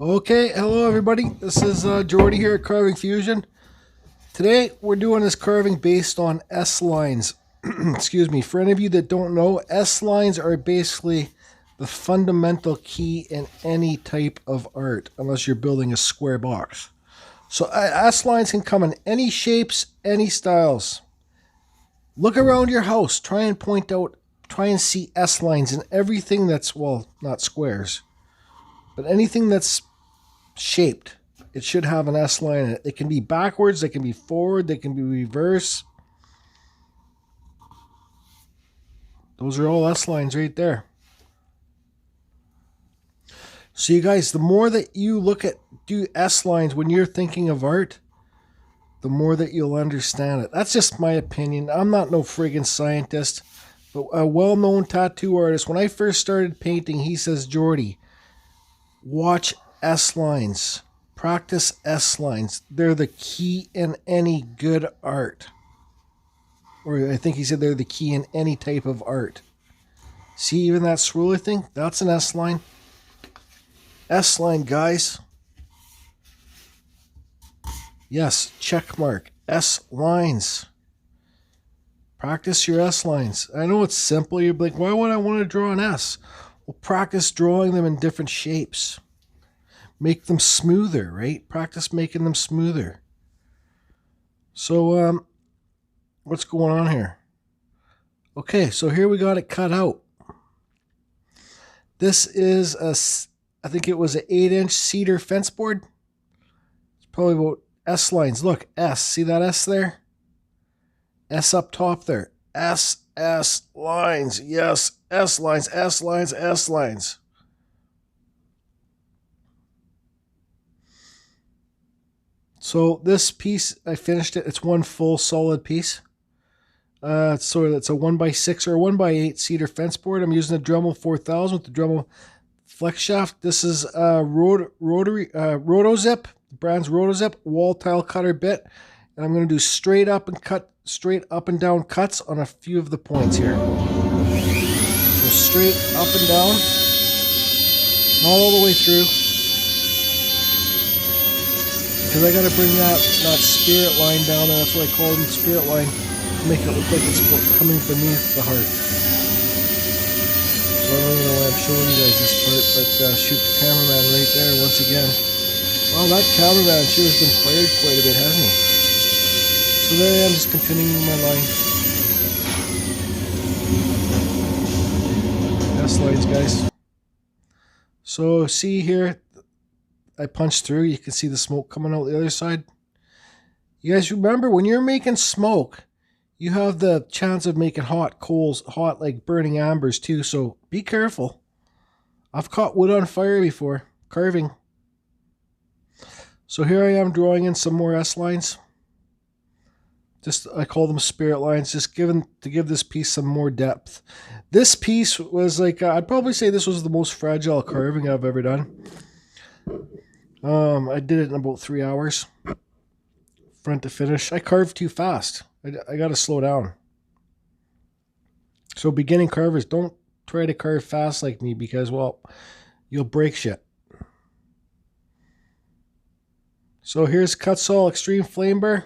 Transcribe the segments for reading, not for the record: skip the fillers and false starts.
Okay, hello everybody. This is Jordy here at Carving Fusion. Today we're doing this carving based on S lines. Excuse me. For any of you that don't know, S lines are basically the fundamental key in any type of art, unless you're building a square box. So S lines can come in any shapes, any styles. Look around your house. Try and see S lines in everything that's, well, not squares, but anything that's shaped. It should have an S line in it. It can be backwards, they can be forward, they can be reverse. Those are all S lines right there. So you guys, the more that you do S lines when you're thinking of art, the more that you'll understand it. That's just my opinion. I'm not no friggin' scientist, but a well-known tattoo artist, when I first started painting, he says, Jordy, watch S lines. Practice S lines. They're the key in any good art. Or I think he said they're the key in any type of art. See, even that swirly thing? That's an S line. S line, guys. Yes, check mark. S lines. Practice your S lines. I know it's simple. You're like, why would I want to draw an S? Well, practice drawing them in different shapes. Make them smoother, right? Practice making them smoother. So, what's going on here? Okay, so here we got it cut out. This is I think it was an 8-inch cedar fence board. It's probably about S lines. Look, S. See that S there? S up top there. S lines. Yes, S lines, S lines, S lines. So this piece, I finished it. It's one full solid piece. So it's a 1x6 or a 1x8 cedar fence board. I'm using a Dremel 4000 with the Dremel flex shaft. This is a RotoZip, brand's RotoZip wall tile cutter bit, and I'm going to do straight up and down cuts on a few of the points here. So straight up and down, not all the way through, because I got to bring that spirit line down there. That's what I call them, spirit line. Make it look like it's coming beneath the heart. So I don't even know why I'm showing you guys this part, but shoot, the cameraman right there once again. Well, that cameraman sure has been fired quite a bit, hasn't he? So there I am, just continuing my line. S lines, guys. So see here, I punched through. You can see the smoke coming out the other side. You guys remember, when you're making smoke, you have the chance of making hot coals, hot like burning ambers too, so be careful. I've caught wood on fire before, carving. So here I am drawing in some more S lines. I call them spirit lines, just to give this piece some more depth. This piece was like, I'd probably say this was the most fragile carving I've ever done. I did it in about 3 hours, front to finish. I carved too fast. I got to slow down. So beginning carvers, don't try to carve fast like me because, well, you'll break shit. So here's Cutsall Extreme Flame Bar.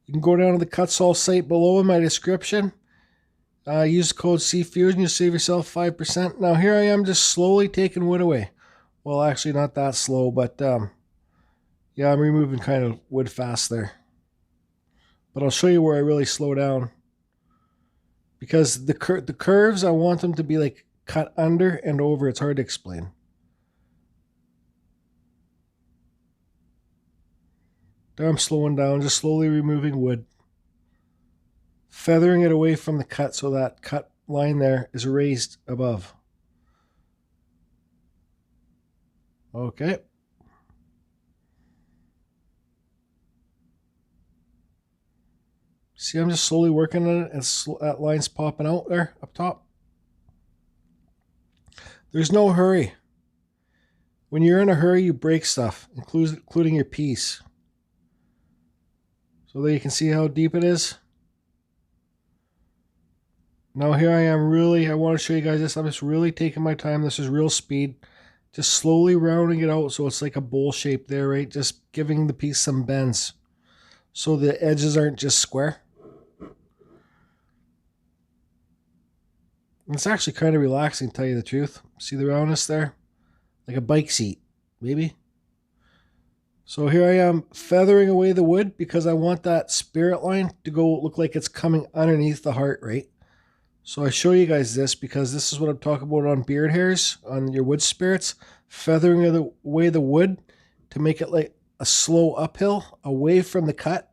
You can go down to the Cutsall site below in my description. Use the code CFusion. You'll save yourself 5%. Now here I am just slowly taking wood away. Well, actually not that slow, but yeah, I'm removing kind of wood fast there. But I'll show you where I really slow down. Because the curves, I want them to be like cut under and over. It's hard to explain. There I'm slowing down, just slowly removing wood. Feathering it away from the cut so that cut line there is raised above. Okay. See, I'm just slowly working on it, and that line's popping out there up top. There's no hurry. When you're in a hurry, you break stuff, including your piece. So there you can see how deep it is. Now here I am I want to show you guys this. I'm just really taking my time. This is real speed. Just slowly rounding it out so it's like a bowl shape there, right? Just giving the piece some bends so the edges aren't just square. And it's actually kind of relaxing, to tell you the truth. See the roundness there? Like a bike seat, maybe. So here I am feathering away the wood because I want that spirit line to go look like it's coming underneath the heart, right? So I show you guys this because this is what I'm talking about on beard hairs, on your wood spirits. Feathering away the wood to make it like a slow uphill away from the cut.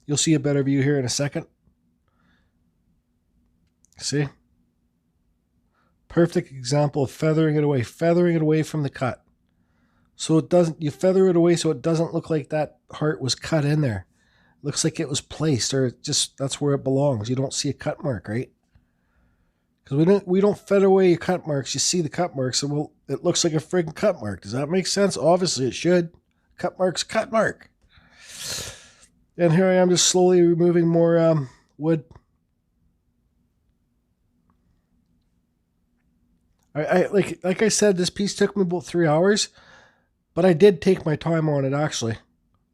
You'll see a better view here in a second. See? Perfect example of feathering it away from the cut. So it doesn't, you feather it away so it doesn't look like that heart was cut in there. It looks like it was placed, or just that's where it belongs. You don't see a cut mark, right? Because we don't feather away your cut marks. You see the cut marks, and well, it looks like a friggin' cut mark. Does that make sense? Obviously it should. Cut mark's cut mark. And here I am just slowly removing more wood. Like I said, this piece took me about 3 hours, but I did take my time on it actually,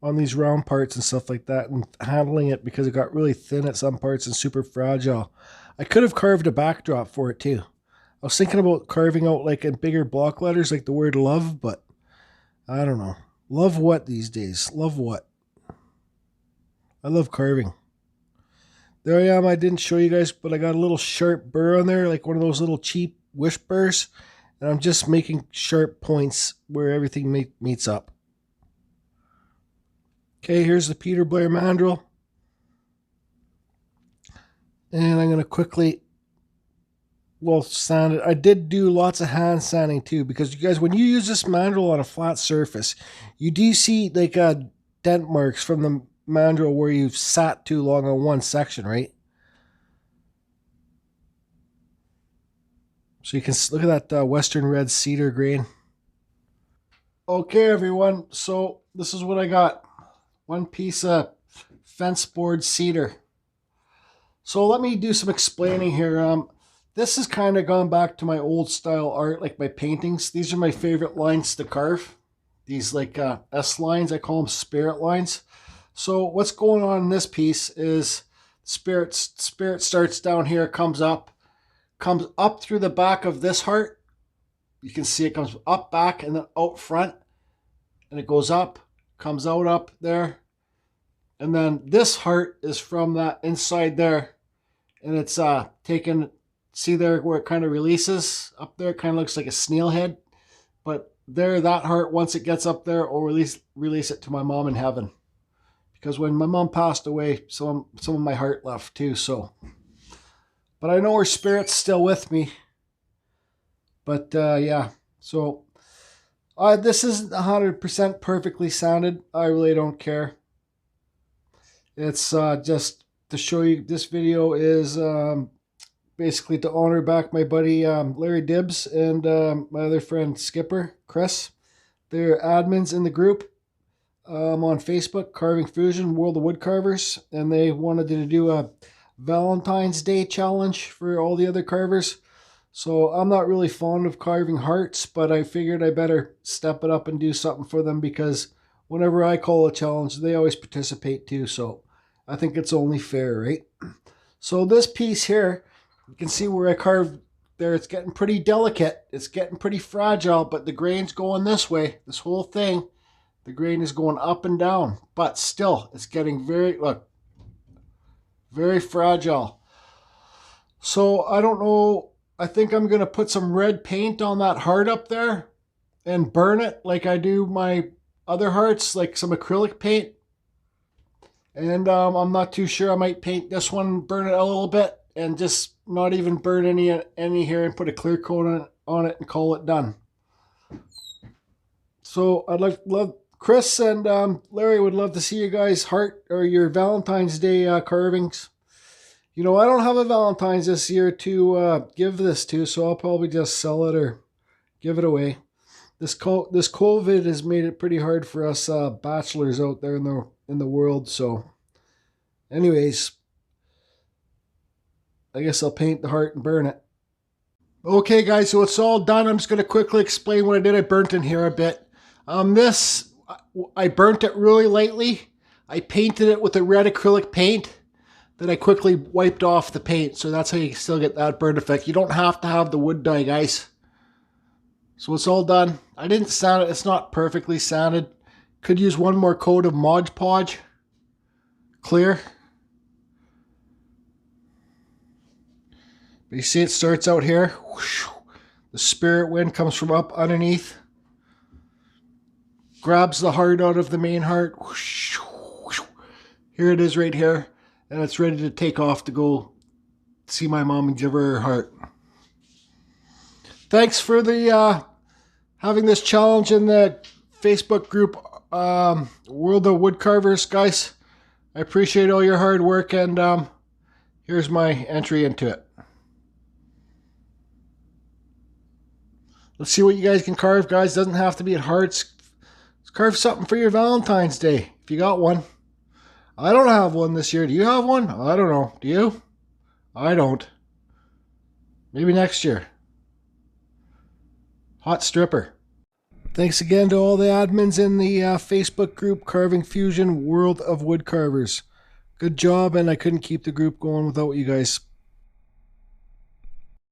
on these round parts and stuff like that, and handling it because it got really thin at some parts and super fragile. I could have carved a backdrop for it too. I was thinking about carving out like in bigger block letters like the word love, but I don't know. Love what these days? Love what? I love carving. There I am. I didn't show you guys, but I got a little sharp burr on there, like one of those little cheap wish burrs. And I'm just making sharp points where everything meets up. Okay, here's the Peter Blair mandrel. And I'm going to quickly, sand it. I did do lots of hand sanding too, because you guys, when you use this mandrel on a flat surface, you do see like dent marks from the mandrel where you've sat too long on one section, right? So you can look at that Western red cedar grain. Okay, everyone. So this is what I got. One piece of fence board cedar. So let me do some explaining here. This has kind of gone back to my old style art, like my paintings. These are my favorite lines to carve. These like S lines, I call them spirit lines. So what's going on in this piece is spirit starts down here, comes up through the back of this heart. You can see it comes up, back, and then out front. And it goes up, comes out up there. And then this heart is from that inside there. And it's taken, see there where it kind of releases? Up there, kind of looks like a snail head. But there, that heart, once it gets up there, will release it to my mom in heaven. Because when my mom passed away, some of my heart left too, so. But I know her spirit's still with me. But yeah, so this isn't 100% perfectly sanded. I really don't care. It's just to show you, this video is basically to honor back my buddy Larry Dibbs and my other friend Skipper, Chris. They're admins in the group on Facebook, Carving Fusion, World of Woodcarvers, and they wanted to do a Valentine's Day challenge for all the other carvers. So I'm not really fond of carving hearts, but I figured I better step it up and do something for them, because whenever I call a challenge, they always participate too. So I think it's only fair, right? So this piece here, you can see where I carved there. It's getting pretty delicate. It's getting pretty fragile, but the grain's going this way. This whole thing, the grain is going up and down, but still it's getting very fragile. So I don't know. I think I'm going to put some red paint on that heart up there and burn it like I do my other hearts, like some acrylic paint. And I'm not too sure. I might paint this one, burn it a little bit, and just not even burn any here, and put a clear coat on it and call it done. So I'd love Chris and Larry would love to see you guys heart or your Valentine's Day carvings. You know, I don't have a Valentine's this year to give this to, so I'll probably just sell it or give it away. This COVID has made it pretty hard for us bachelors out there in the world. So, anyways, I guess I'll paint the heart and burn it. Okay guys, so it's all done. I'm just going to quickly explain what I did. I burnt in here a bit. I burnt it really lightly. I painted it with a red acrylic paint. Then I quickly wiped off the paint. So that's how you still get that burnt effect. You don't have to have the wood dye, guys. So it's all done. I didn't sand it. It's not perfectly sanded. Could use one more coat of Mod Podge. Clear. But you see it starts out here. The spirit wind comes from up underneath. Grabs the heart out of the main heart. Here it is right here. And it's ready to take off to go see my mom and give her her heart. Thanks for the having this challenge in the Facebook group, World of Woodcarvers, guys. I appreciate all your hard work, and here's my entry into it. Let's see what you guys can carve, guys. Doesn't have to be at hearts. Let's carve something for your Valentine's Day, if you got one. I don't have one this year. Do you have one? I don't know. Do you? I don't. Maybe next year. Hot stripper. Thanks again to all the admins in the Facebook group, Carving Fusion World of Woodcarvers. Good job, and I couldn't keep the group going without you guys.